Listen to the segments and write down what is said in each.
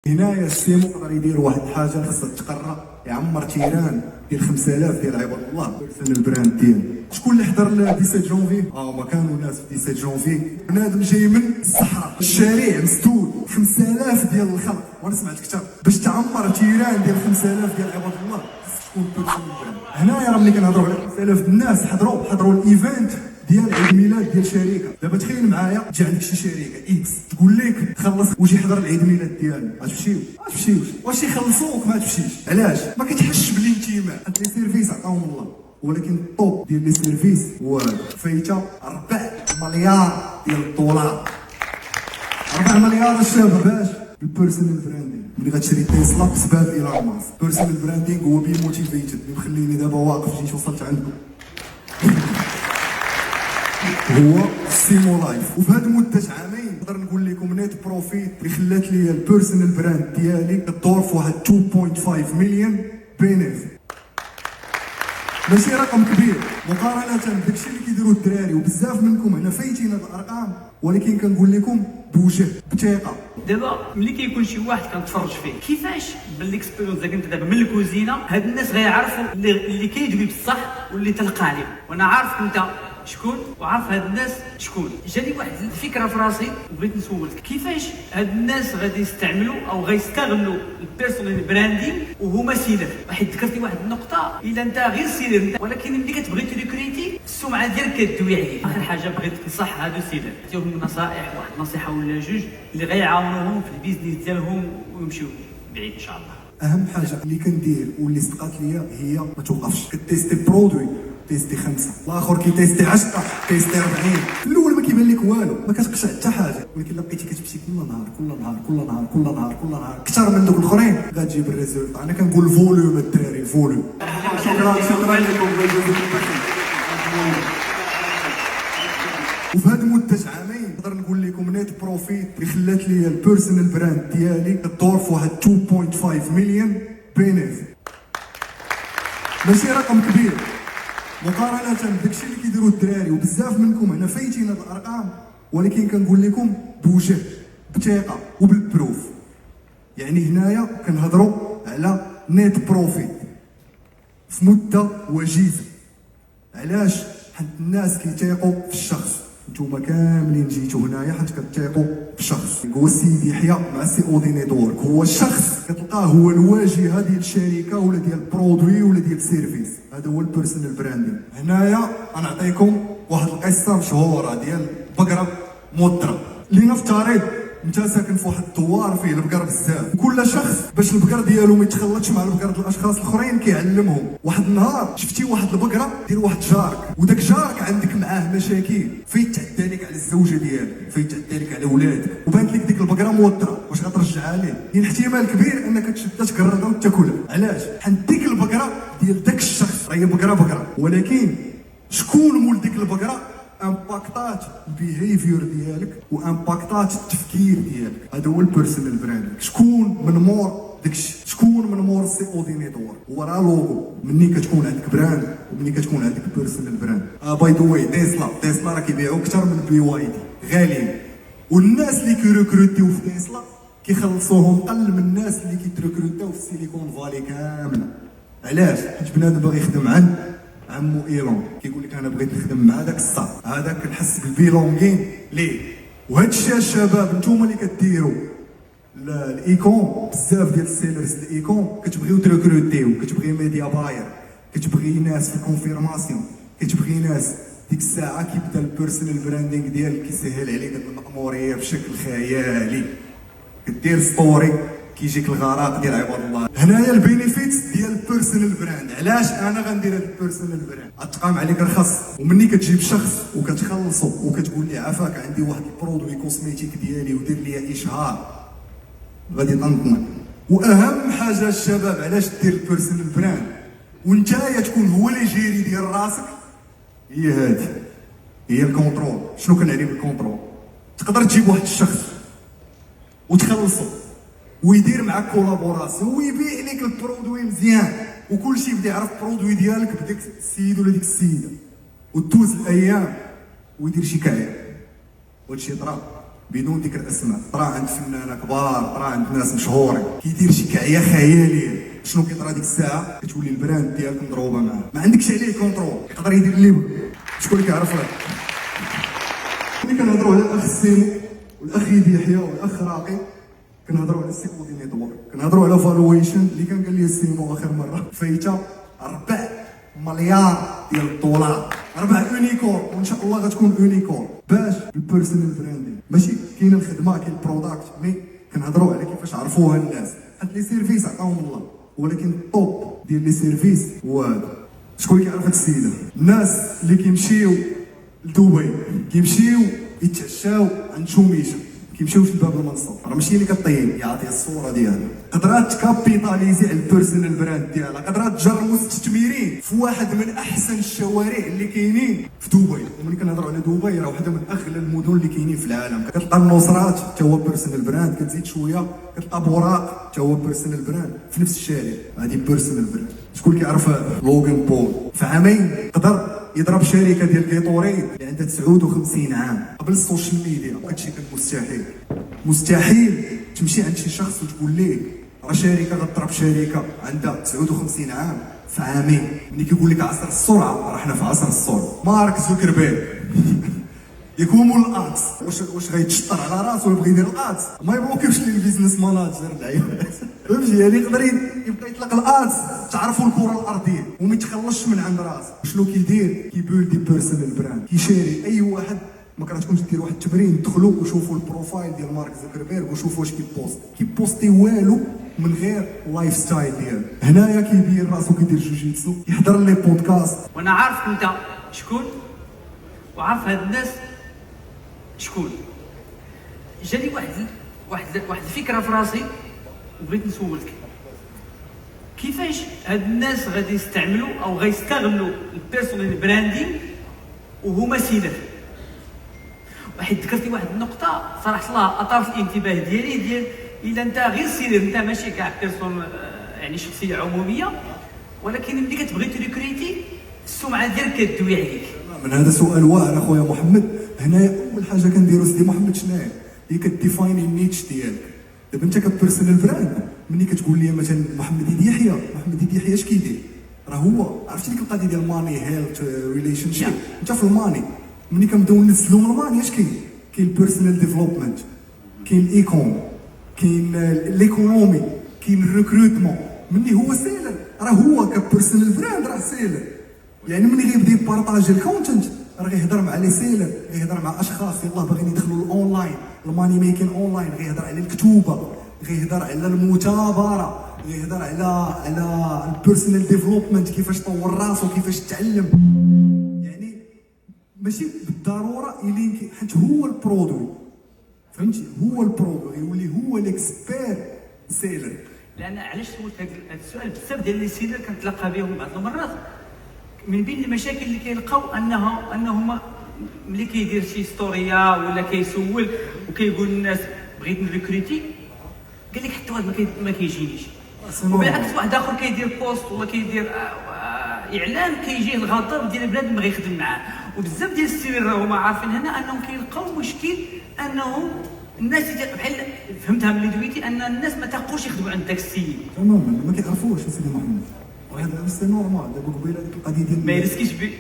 هنايا السيمو يقدر يدير واحد الحاجه خاصها تقرا يعمر تيران ديال 5000 ديال عباد الله بيرسونال براند ديالو. شكون اللي حضر ل 17 جونفي؟ ما كانوا ناس في 17 جونفي. بنادم جاي من الصحراء، الشارع مسدود، 5000 ديال الخلق، وانا سمعت كثر باش تعمر تيران ديال 5000 ديال عباد الله تكون بيرسونال براند. هنايا راه ملي كنهضروا على 5000 الناس حضروا الايفنت ديال عيد ميلاد ديال شركه. دابا تخيل معايا تجي عندك شي شركه اكس تقول لك تخلص وجي يحضر العيد ميلاد ديالنا، غتمشيو واش يخلصوك؟ ما تمشيش. علاش؟ ما كتحسش بالانتماء. هاد لي سيرفيس عطاهم الله، ولكن الطوب ديال لي سيرفيس هو فايته 4 مليار ديال الدولار. 4 مليار الشباب باش البيرسونال براندينغ. ملي غتشري تيسلا بسبب ايلون ماسك، البيرسونال براندينغ هو بي موتيفيتد اللي مخليني دابا واقف جيت وصلت عندكم. هو سيمو لايف. وفي هذه مده عامين نقدر نقول لكم نيت بروفيت اللي خلات لي البيرسونال براند ديالي كدور في واحد 2.5 مليون بينيفيت. ماشي رقم كبير مقارنه بداكشي اللي كيديروا الدراري، وبزاف منكم هنا فايتين هاد الارقام، ولكن كنقول لكم بوجه بثقه. دابا ملي كيكون شي واحد كنتفرج فيه كيفاش بالاكسبيريونس اللي كنت دابا من الكوزينه، هاد الناس غيعرفوا اللي كيدوي بصح واللي تلقى عليهم. وانا عارف انت شكون وعارف هاد الناس شكون. جاني واحد الفكره في راسي بغيت نسولك كيفاش هاد الناس غادي يستعملوا او غيستغلوا البيرسونال براندينغ وهما سيلر. حيت ذكرتي واحد النقطه، الا انت غير سيلر ولكن ملي كتبغي تريكريتي السمعه ديالك كدوي عليه. اخر حاجه بغيت صح هادو سيلر عطيهم نصائح، واحد نصيحه ولا جوج اللي غيعاونوهم في البيزنس ديالهم ويمشيو بعيد ان شاء الله. اهم حاجه اللي كندير واللي صدقات ليا هي ما توقفش. كتيستي برودوي تيستي 5، الاخر كيتيستي 10، تيستي 40. في الاول ما كيبان لك والو، ما كتقشع حتى حاجه، ولكن لقيتي كتمشي كل نهار اكثر من دوك الاخرين غتجيب الريزولت. انا كنقول الفوليوم الدراري، الفوليوم. شكرا لكم. وفي هذه مده عامين نقدر نقول لكم نيت بروفيت اللي خلات لي البيرسونال براند ديالي كدور في واحد 2.5 مليون بينيفيت. ماشي رقم كبير مقارنه بداكشي اللي كيديروا الدراري، وبزاف منكم هنا فايتين هاد الارقام، ولكن كنقول لكم بوجه بثقه وبالبروف. يعني هنايا كنهضروا على نيت بروفيت في مده وجيزه. علاش؟ حيت الناس كيتيقوا في الشخص. نتوما كاملين جيتوا هنايا حيت كتيقوا في الشخص. هو السيد يحيى مع سي اودينيتور، هو الشخص كتلقاه هو الواجهه ديال الشركه ولا ديال البرودوي ولا ديال السيرفيس. هذا هو البيرسونال براندينغ. هنايا غنعطيكم واحد القصه مشهوره ديال بقره مضره. اللي نفترض انت ساكن في واحد الدوار فيه البقر بزاف، كل شخص باش البقر ديالو ما يتخلطش مع البقر ديال الاشخاص الاخرين كيعلمهم. واحد النهار شفتي واحد البقره دير واحد جارك، وداك جارك عندك معاه مشاكل، فين تعدى لك على الزوجه ديالك، فين تعدى لك على ولادك، وبانت لك ديك البقره موضره، واش غترجعها ليه؟ كاين احتمال كبير انك تشدها تقردها وتاكلها. علاش؟ حيت ديك البقره ديال داك الشخص راهي بقره، ولكن شكون مول ديك البقره امباكتات البيهيفير ديالك وامباكتات التفكير ديالك. هذا هو البيرسونال براند. شكون من مور داكشي؟ شكون من مور سي اودينيتور؟ هو راه لوغو. مني كتكون عندك براند ومني كتكون عندك بيرسونال براند. باي ذا واي تيسلا راه كيبيعوا اكثر من بي واي دي، غاليين. والناس اللي كيركروتيو في تيسلا كيخلصوهم اقل من الناس اللي كيتركروتيو في السيليكون فالي كامله. علاش؟ حيت بنادم باغي يخدم عند عمو ايلون، كيقول لك انا بغيت نخدم مع داك الصاد هذا، كنحس بالبيلونغين ليه. وهذا الشيء الشباب نتوما اللي كديروا الايكون، بزاف ديال السيلرز الايكون كتبغيو تركروتيو، كتبغي ميديا باير، كتبغي ناس في الكونفيرماسيون، كتبغي ناس ديك الساعه كيبدا البيرسونال براندينغ ديالك كيسهل عليك هاد المأموريه بشكل خيالي. كدير ستوري كيجيك الغرق ديال عباد الله. هنايا البينيفيتس ديال البيرسونال براند. علاش انا غندير هذا البيرسونال براند؟ غتقام عليك رخص، ومني كتجيب شخص وكتخلصو وكتقول لي عافاك عندي واحد البرودوي كوسميتيك ديالي ودير لي اشهار، غادي تنطمن. واهم حاجه الشباب علاش دير البيرسونال براند وانتايا تكون هو اللي جيري ديال راسك، هي هادي، هي الكونترول. شنو كنعني بالكونترول؟ تقدر تجيب واحد الشخص وتخلصو ويدير معك كولابوراسيون ويبيع لك البرودوي مزيان، وكل شيء بدا يعرف البرودوي ديالك بداك السيد ولا ديك السيده، وتدوز الايام ويدير شكايه. وهادشي طرا بدون ذكر اسماء، طرا عند فنانه كبار، طرا عند ناس مشهورين، كيدير شي كعيه خياليه. شنو كيطرا ديك الساعه؟ كتولي البراند ديالك مضروبه معاه، ما عندكش عليه كونترول، يقدر يدير اللي بغا. شكون اللي كيعرف هذا؟ ملي كنهضروا على الاخ سيمو والاخ يحيى والاخ راقي، كنهضروا على السي كوردينيتور، كنهضروا على فالويشن اللي كان قال لي سيمو اخر مره فايته 4 مليار ديال الدولار، 4 يونيكورن، وان شاء الله غتكون يونيكورن. باش البيرسونال براندين ماشي كاين الخدمه، كاين البروداكت، مي كنهضروا على كيفاش عرفوها الناس. حيت لي سيرفيس عطاهم الله، ولكن الطوب ديال لي سيرفيس هو هذا. شكون اللي كيعرف هاد السيده؟ الناس اللي كيمشيو لدبي كيمشيو يتعشاو عند شوميشه، كيمشيوش لباب المنصور، راه ماشي اللي كطيب يعطي الصوره ديالها. قدرات تكابيتاليزي على البيرسونال براند ديالها، قدرات تجر مستثمرين في واحد من احسن الشوارع اللي كاينين في دبي. وملي كنهضروا على دبي راه واحده من اغلى المدن اللي كاينين في العالم. كتلقى النصرات حتى هو بيرسونال براند، كتزيد شويه كتلقى بوراق حتى هو بيرسونال براند في نفس الشارع، هذه بيرسونال براند. شكون اللي كيعرف لوغان بول؟ في عامين قدر يضرب شركه ديال جيتوريد اللي عندها 59 عام قبل السوشيال ميديا. هادشي كان مستحيل، مستحيل تمشي عند شي شخص وتقول ليه راه شركه غتضرب شركه عندها 59 عام في عامين. ملي كيقول لك عصر السرعه، راه حنا في عصر السرعه. مارك زوكربيرغ يكون مول الادز، واش غيتشطر على راسو ولا بغى يدير الادز؟ ما يبروكيوش لي البيزنس ماناجر اللعيبات، فهمتي؟ يعني يقدر يبقى يطلق الادز، تعرفوا الكره الارضيه وما يتخلصش من عند راسه. شنو كيدير؟ كيبيلدي بيرسونال براند، كيشاري اي واحد. ما كرهتكمش ديروا واحد التمرين، دخلوا وشوفوا البروفايل ديال مارك زوكربيرغ وشوفوا واش كيبوستي والو من غير لايف ستايل ديالو. هنايا كيدير راسو، كيدير جوجيتسو، يحضر لي بودكاست. وانا عارف انت شكون وعارف هاد الناس شكون. جاني واحد الفكره في راسي وبغيت نسولك، كيفاش هاد الناس غادي يستعملوا او غيستغلوا البيرسونال براندينغ وهما سيلر؟ واحد ذكرتي واحد النقطه صراحه الله اثارت الانتباه ديال الا انت غير سيلر، انت ماشي كاع بيرسون يعني شخصيه عموميه، ولكن ملي كتبغي تريكريتي السمعه ديالك كدوي عليك. من هذا سؤال واعر اخويا محمد. هنا اول حاجه كنديرو سيدي محمد شناهي؟ هي كديفايني النيتش ديالك. دابا انت كبيرسونال براند، ملي كتقول لي مثلا محمد يحيى اش كيدير؟ راه هو عرفتي ديك القضيه ديال ماني هيلث ريليشن شيب. انت في الماني ملي كنبداو ننزلوا من الماني اش كاين؟ كاين البيرسونال ديفلوبمنت، كاين الايكون، كاين ليكونومي، كاين الريكروتمون. ملي هو سيلر، راه هو كبيرسونال براند راه سيلر. يعني ملي غيبدا يبارطاجي الكونتنت راه غيهضر مع لي سيلر، غيهضر مع اشخاص يلاه باغيين يدخلوا الاونلاين، الماني ميكين اونلاين، غيهضر على الكتوبه، غيهضر على المثابره، غيهضر على البيرسونال ديفلوبمنت، كيفاش طور راسو، كيفاش تعلم. يعني ماشي بالضروره يلينكي، حيت هو البرودوي، فهمتي؟ هو البرودوي يولي هو الاكسبير سيلر. لان علاش سولت هذا السؤال؟ بزاف ديال لي سيلر كنتلاقى بهم بعض المرات، من بين المشاكل اللي كيلقاو انهم ملي كيدير شي ستوريا ولا كيسول وكيقول للناس بغيت نريكريتي، قال لك حتى واحد ما كيجينيش. وبالعكس واحد اخر كيدير بوست ولا كيدير اعلان كيجيه الغضب ديال البلاد ما غيخدم معاه. وبزاف ديال السيرين راهما عارفين هنا انهم كيلقاو مشكل انهم الناس بحال فهمتها ملي دويتي ان الناس ما تاقوش يخدموا عند داك السيد تماما، ما كيعرفوش سيدي محمد. وهذا سي نورمال. دابا قبيله ديك القضيه ديال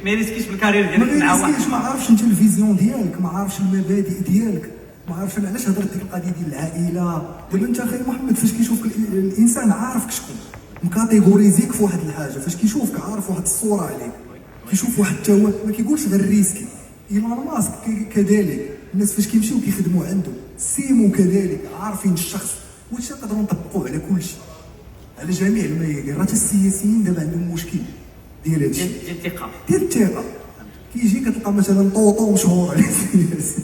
ما يريسكيش بالكارير ديالك مع واحد، ما عارفش انت الفيزيون ديالك، ما عارفش المبادئ ديالك، ما عارفش انا علاش هضرت ديك القضيه ديال العائله. دابا انت اخي محمد فاش كيشوفك الانسان عارفك شكون، مكاتيغوريزيك في واحد الحاجه، فاش كيشوفك عارف واحد الصوره عليك، كيشوف واحد التوا ما كيقولش غير ريسكي. ايلون ماسك كذلك، الناس فاش كيمشيو كيخدموا عنده، سيمو كذلك، عارفين الشخص. واش نقدروا نطبقوه على كل شيء، على جميع الميادين. راه السياسيين دابا عندهم مشكل ديال هادشي ديال الثقه. كيجي كتلقى مثلا طوطو مشهور على السياسه،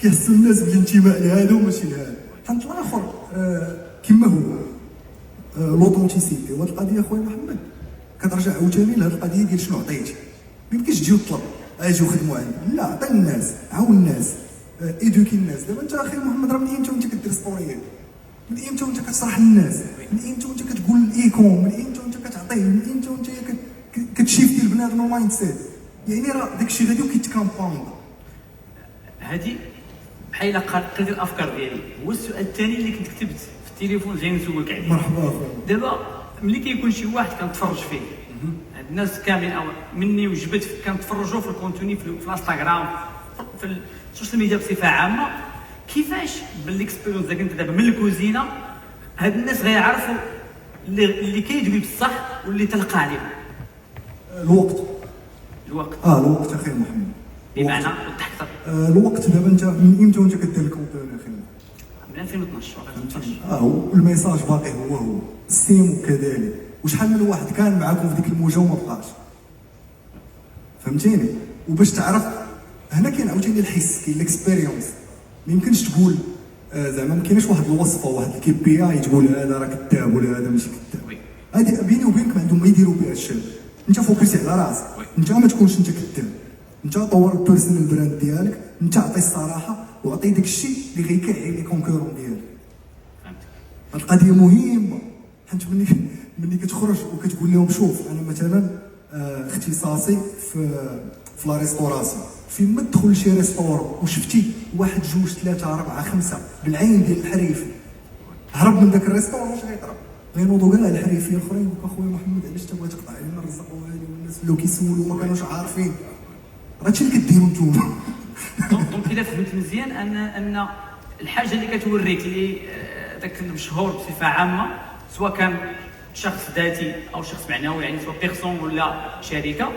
كيحسوا الناس بالانتماء لهذا وماشي لهذا. حنت الاخر كما هو لوطونتيسيتي. وهاد القضيه اخويا محمد كترجع عاوتاني لهاد القضيه ديال شنو عطيتي. ما يمكنش تجي وتطلب اجيو خدموا عندي، لا، عطي الناس، عاون الناس، ايدوكي الناس. دابا انت اخي محمد راه من امتى وانت كدير ستوريات، من امتى وانت كتشرح للناس، من امتى وانت كتقول الايكون، من امتى وانت كتعطيه، من امتى وانت كتشيفتي البنادم المايند سيت. يعني راه داكشي غادي وكيتكامباوند. هذه بحال قريت الافكار ديالي. هو السؤال الثاني اللي كنت كتبت في التليفون جاي نسولك عليه. مرحبا اخويا. دابا ملي كيكون شي واحد كنتفرج فيه، هاد الناس كاملين او مني وجبت كنتفرجوا في الكونتوني في الانستغرام في السوشيال ميديا بصفه عامه، كيفاش بالاكسبيريونس ديالك انت دابا من الكوزينه هاد الناس غيعرفوا اللي كيدوي بصح واللي تلقى عليهم؟ الوقت. الوقت. الوقت اخي محمد. بمعنى وضح اكثر. الوقت دابا انت من امتى وانت كدير الكونتون اخي؟ من 2012. والميساج باقي هو السيمو كذلك. وشحال من واحد كان معاكم في ديك الموجه وما بقاش، فهمتيني؟ وباش تعرف هنا كاين عاوتاني الحس، كاين الاكسبيريونس. ما يمكنش تقول زعما ما كاينش واحد الوصفه واحد الكي بي اي تقول هذا راه كذاب ولا هذا ماشي كذاب. هذه بيني وبينك ما عندهم ما يديروا بها الشاب. انت فوكسي على راسك، انت ما تكونش انت كذاب، انت طور البيرسونال براند ديالك، انت عطي الصراحه وعطي داك الشيء اللي غيكعي لي كونكورون ديالك. هاد القضيه مهمه، حيت ملي كتخرج وكتقول لهم شوف انا مثلا اختصاصي في لا ريستوراسيون، فين ما تدخل لشي ريستورون وشفتي واحد جوج ثلاثه اربعه خمسه بالعين ديال الحريفي، هرب من داك الريستورون واش غيطرا؟ غينوضوا كاع الحريفيين الاخرين يقول لك اخويا محمد علاش انت بغيت تقطع علينا الرزق وهادي، والناس ولاو كيسولوا ما كانوش عارفين. راه هادشي اللي كديروا نتوما. دونك اذا فهمت مزيان ان الحاجه اللي كتوريك اللي داك المشهور بصفه عامه، سواء كان شخص ذاتي او شخص معنوي، يعني سواء بيرسون ولا شركه،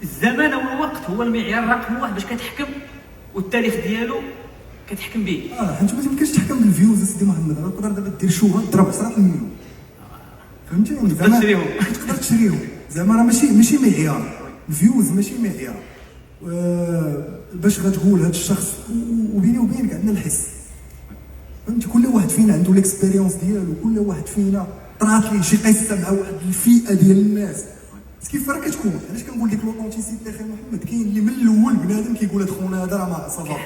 الزمان او الوقت هو المعيار رقم واحد باش كتحكم، والتاريخ ديالو كتحكم به. حيت ما يمكنش تحكم بالفيوز سيدي محمد. راه تقدر دابا دير شو تضرب 10 مليون، فهمتيني؟ تقدر تشريهم. تقدر تشريهم زعما راه ماشي معيار، الفيوز ماشي معيار. باش غتقول هذا الشخص، وبيني وبينك عندنا الحس، فهمتي؟ كل واحد فينا عنده الاكسبيريونس ديالو، كل واحد فينا طرات ليه شي قصه مع واحد الفئه ديال الناس. بس كيف راه كتكون، علاش كنقول لك لوطونتيسيتي اخي محمد؟ كاين اللي من الاول بنادم كيقول هاد خونا هذا راه ما صافا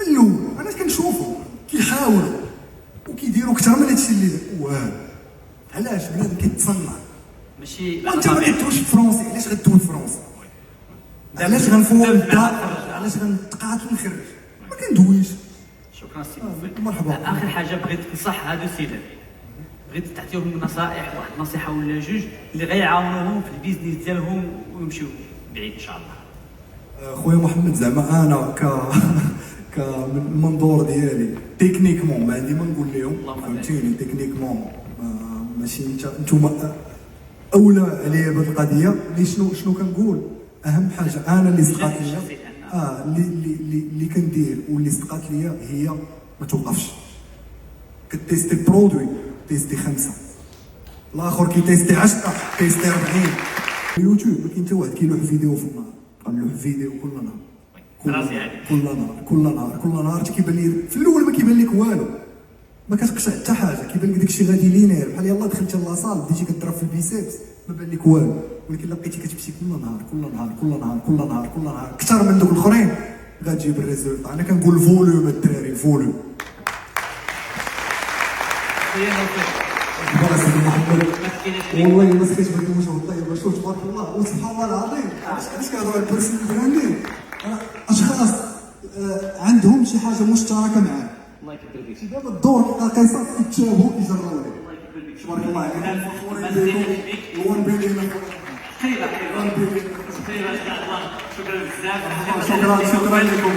من الاول، انا كنشوفو كيحاولوا وكيديروا اكثر من هادشي اللي واه. علاش بنادم كيتصنع؟ ماشي وانت ما كدويش فرونسي، علاش غدوي فرونسي؟ علاش غنفوق الدار؟ علاش غنتقاتل نخرج؟ ما كندويش. شكرا سي مرحبا. اخر حاجه بغيت نصح هادو السيدات، بغيت تعطيهم نصائح، واحد نصيحه ولا جوج اللي غيعاونوهم في البيزنس ديالهم ويمشيو بعيد ان شاء الله. خويا محمد، زعما انا ك من المنظور ديالي تكنيكمون ما عندي ما نقول لهم، فهمتيني؟ تكنيكمون ماشي نتوما اولى عليا بهذه القضيه. شنو كنقول؟ اهم حاجه انا اللي صدقات ليا، اللي كندير واللي صدقات ليا هي ما توقفش. كتيستي برودوي تيستي 5، الاخر كيتيستي 10، تيستي 40. اليوتيوب ما كاين حتى واحد كيلوح فيديو في النهار، كنلوح فيديو كل نهار، كل نهار كيبان لي في الاول ما كيبان لك والو، ما كتقشع حتى حاجه، كيبان لك داكشي غادي لينير، بحال يلاه دخلتي لاصال بديتي كضرب في البيسيبس ما بان لك والو، ولكن لقيتي كتمشي كل نهار اكثر من دوك الاخرين غتجيب الريزولت. انا كنقول الفوليوم الدراري، الفوليوم. والله ما سكت بهذا المشروع الطيب، شوف تبارك الله وسبحان الله العظيم. علاش كنهضروا على البيرسونال براندين؟ اشخاص عندهم شي حاجه مشتركه معاه. الله يكبر فيك. دابا الدور قصص كيتشابهوا كيجروا ليه. تبارك الله عليك. وان بيليون. خير ان شاء الله. شكرا بزاف. شكرا لكم.